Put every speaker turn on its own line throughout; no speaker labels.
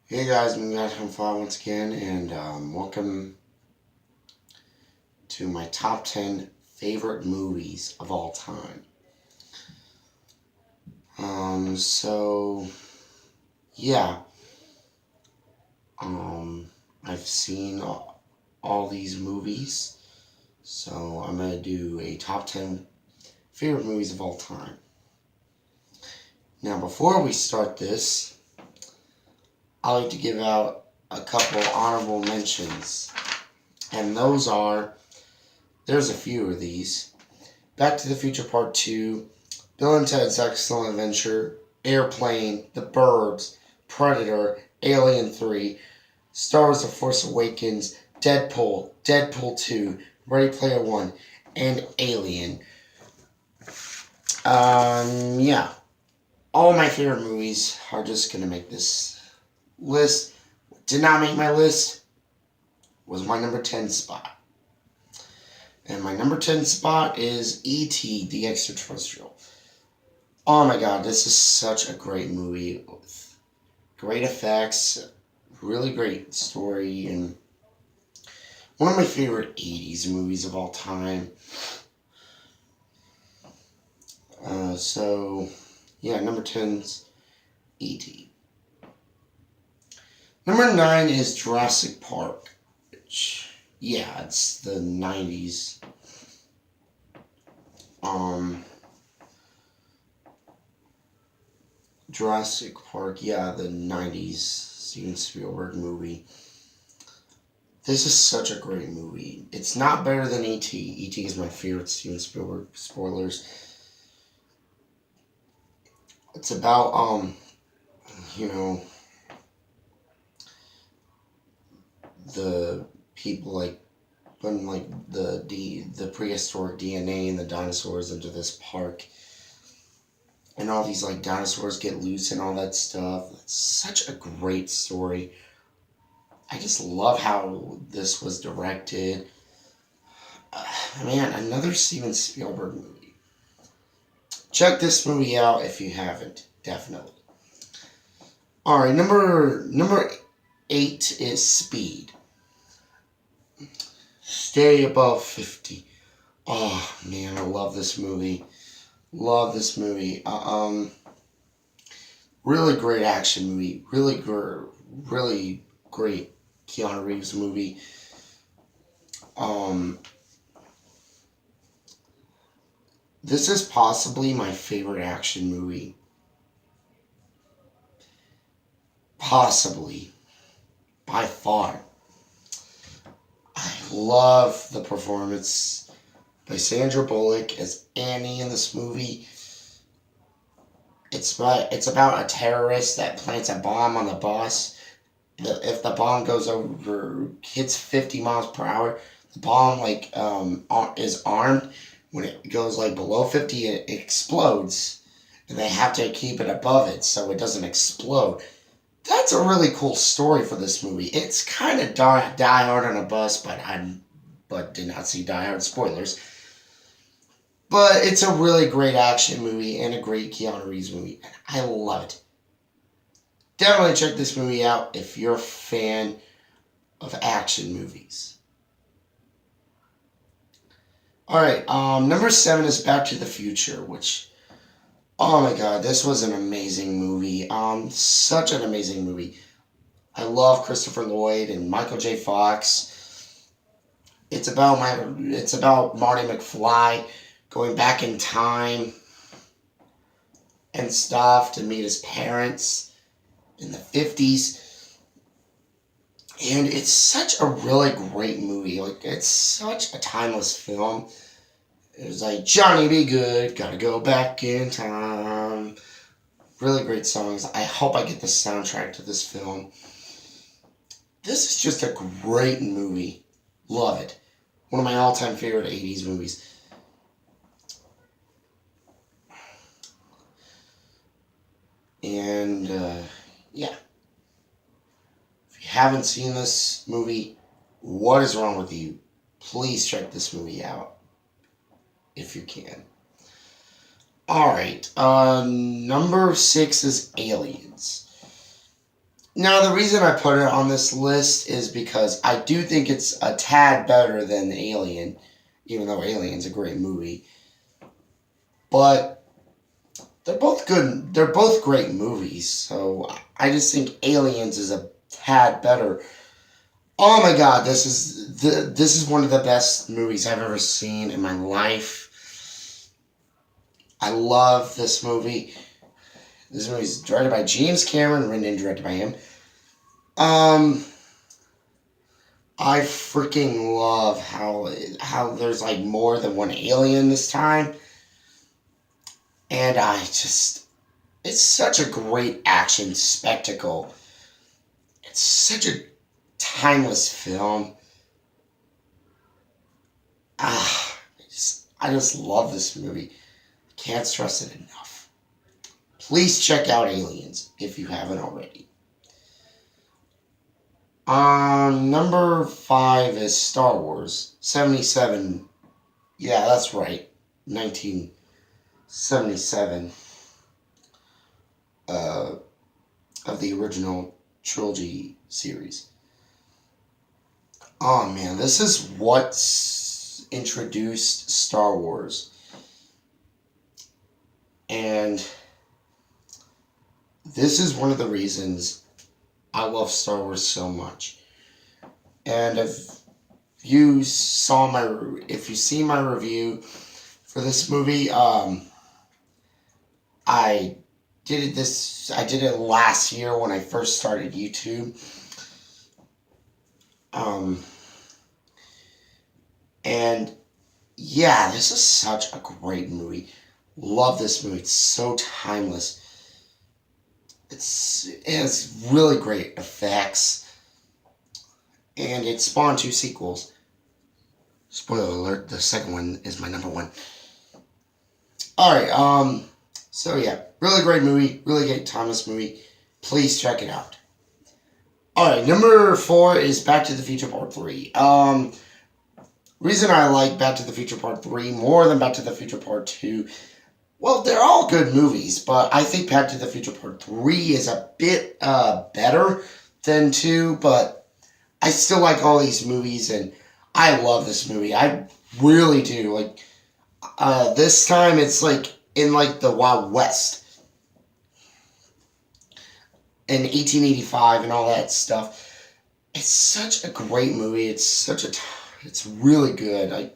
Hey guys, me guys from Fly once again, and welcome to my top 10 favorite movies of all time. So yeah, um, I've seen all these movies, so I'm gonna do a top 10 favorite movies of all time. Now, before we start this, I like to give out a couple honorable mentions, and those are there's a few of these. Back to the Future Part 2, Bill and Ted's Excellent Adventure, Airplane, The Burbs, Predator, Alien 3, Star Wars The Force Awakens, Deadpool, Deadpool 2, Ready Player One, and Alien. Yeah. All my favorite movies are just gonna make this list. What did not make my list was my number 10 spot. And my number 10 spot is E.T. the Extraterrestrial. Oh my god, this is such a great movie with great effects, really great story, and one of my favorite 80s movies of all time. Yeah, number 10's E.T. Number 9 is Jurassic Park, which, yeah, it's the 90s. Um, Jurassic Park, yeah, the 90s Steven Spielberg movie. This is such a great movie. It's not better than E.T. E.T. is my favorite Steven Spielberg. Spoilers. It's about you know, the people like putting like the prehistoric DNA and the dinosaurs into this park, and all these like dinosaurs get loose and all that stuff. It's such a great story. I just love how this was directed. Man, another Steven Spielberg movie. Check this movie out if you haven't. Definitely. All right, number 8 is Speed. Stay above 50. Oh man, I love this movie. Love this movie. Really great action movie. Really great Keanu Reeves movie. Um, this is possibly my favorite action movie. Possibly, by far. I love the performance by Sandra Bullock as Annie in this movie. It's about a terrorist that plants a bomb on the bus. If the bomb goes over, hits 50 miles per hour, the bomb is armed. When it goes like below 50, it explodes, and they have to keep it above it so it doesn't explode. That's a really cool story for this movie. It's kind of Die Hard on a bus, but did not see Die Hard. Spoilers. But it's a really great action movie and a great Keanu Reeves movie. And I love it. Definitely check this movie out if you're a fan of action movies. Alright, number 7 is Back to the Future, which, oh my god, this was an amazing movie. Such an amazing movie. I love Christopher Lloyd and Michael J. Fox. It's about Marty McFly going back in time and stuff to meet his parents in the 50s. And it's such a really great movie. Like, it's such a timeless film. It was like, Johnny be good, gotta go back in time. Really great songs. I hope I get the soundtrack to this film. This is just a great movie. Love it. One of my all time favorite 80s movies. And, yeah. If you haven't seen this movie, what is wrong with you? Please check this movie out if you can. Alright, number 6 is Aliens. Now, the reason I put it on this list is because I do think it's a tad better than Alien, even though Alien's a great movie. But they're both good. They're both great movies. So I just think Aliens is a tad better. Oh my God, this is one of the best movies I've ever seen in my life. I love this movie. This movie is directed by James Cameron, written and directed by him. Um, I freaking love how there's like more than one alien this time, and it's such a great action spectacle. It's such a timeless film. I just love this movie. Can't stress it enough. Please check out Aliens if you haven't already. Number 5 is Star Wars 77. Yeah, that's right. 1977. Of the original trilogy series. Oh man, this is what introduced Star Wars. And this is one of the reasons I love Star Wars so much. And if you see my review for this movie, I did it last year when I first started YouTube. And yeah, this is such a great movie. Love this movie. It's so timeless. It has really great effects. And it spawned 2 sequels. Spoiler alert, the second one is my number 1. Alright, so yeah, really great movie, really great timeless movie. Please check it out. Alright, number 4 is Back to the Future Part 3. Reason I like Back to the Future Part 3 more than Back to the Future Part 2, well, they're all good movies, but I think Back to the Future Part 3 is a bit better than 2, but I still like all these movies, and I love this movie. I really do. Like, this time it's like in like the Wild West in 1885 and all that stuff. It's such a great movie. It's really good.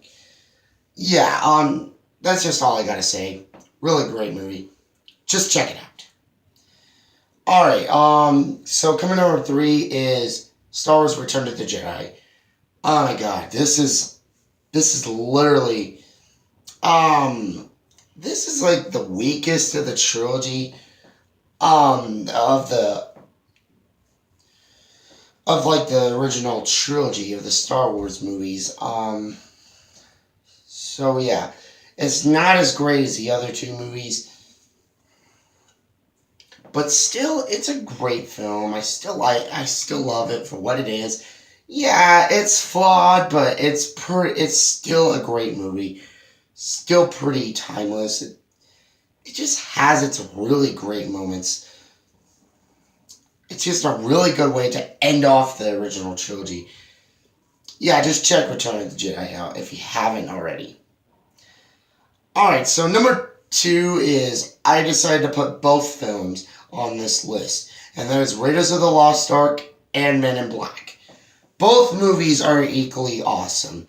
That's just all I gotta say. Really great movie. Just check it out. Alright, so coming number 3 is Star Wars Return of the Jedi. Oh my god, this is literally, this is like the weakest of the trilogy, of like the original trilogy of the Star Wars movies. So yeah, it's not as great as the other 2 movies, but still, it's a great film. I still love it for what it is. Yeah, it's flawed, but it's still a great movie. Still pretty timeless. It just has its really great moments. It's just a really good way to end off the original trilogy. Yeah, just check Return of the Jedi out if you haven't already. Alright, so number 2 is, I decided to put both films on this list. And that is Raiders of the Lost Ark and Men in Black. Both movies are equally awesome.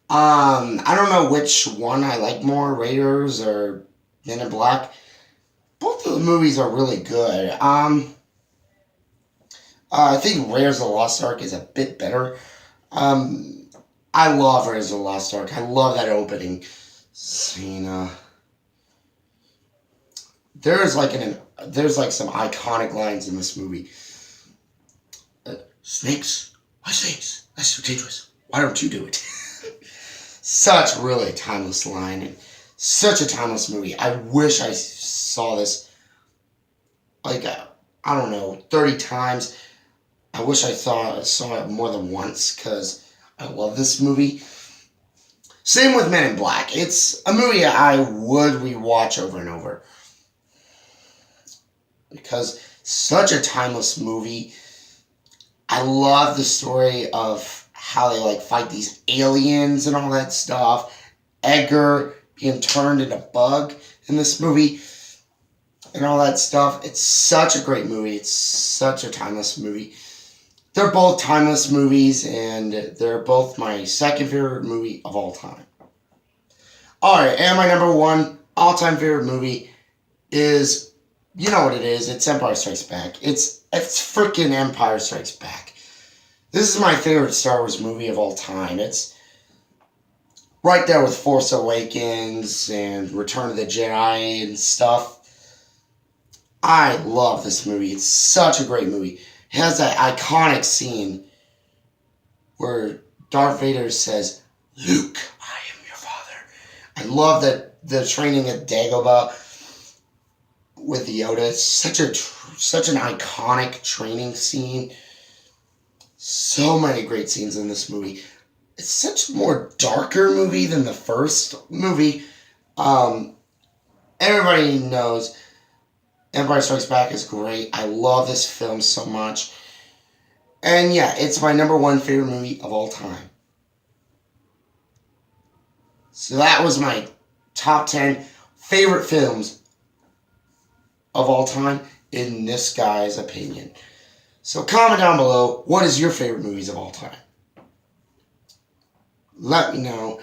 I don't know which one I like more, Raiders or Men in Black. Both of the movies are really good. I think Raiders of the Lost Ark is a bit better. I love Raiders of the Lost Ark. I love that opening scene. There's like some iconic lines in this movie. Snakes? Why snakes? That's so dangerous. Why don't you do it? Such really timeless line and such a timeless movie. I wish I saw this like I don't know 30 times. I wish I saw it more than once because I love this movie. Same with Men in Black. It's a movie I would rewatch over and over because Such a timeless movie. I love the story of how they like fight these aliens and all that stuff. Edgar being turned into Bug in this movie and all that stuff. It's such a great movie. It's such a timeless movie. They're both timeless movies, and they're both my second favorite movie of all time. Alright, and my number one all-time favorite movie is, you know what it is, it's Empire Strikes Back. It's freaking Empire Strikes Back. This is my favorite Star Wars movie of all time. It's right there with Force Awakens and Return of the Jedi and stuff. I love this movie. It's such a great movie. It has that iconic scene where Darth Vader says, "Luke, I am your father." I love that the training at Dagobah with Yoda. It's such an iconic training scene. So many great scenes in this movie. It's such a more darker movie than the first movie. Everybody knows Empire Strikes Back is great. I love this film so much. And yeah, it's my number one favorite movie of all time. So that was my top 10 favorite films of all time in this guy's opinion. So comment down below, what is your favorite movies of all time? Let me know,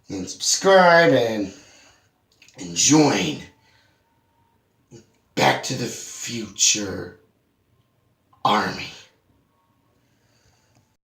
and subscribe, and join Back to the Future Army.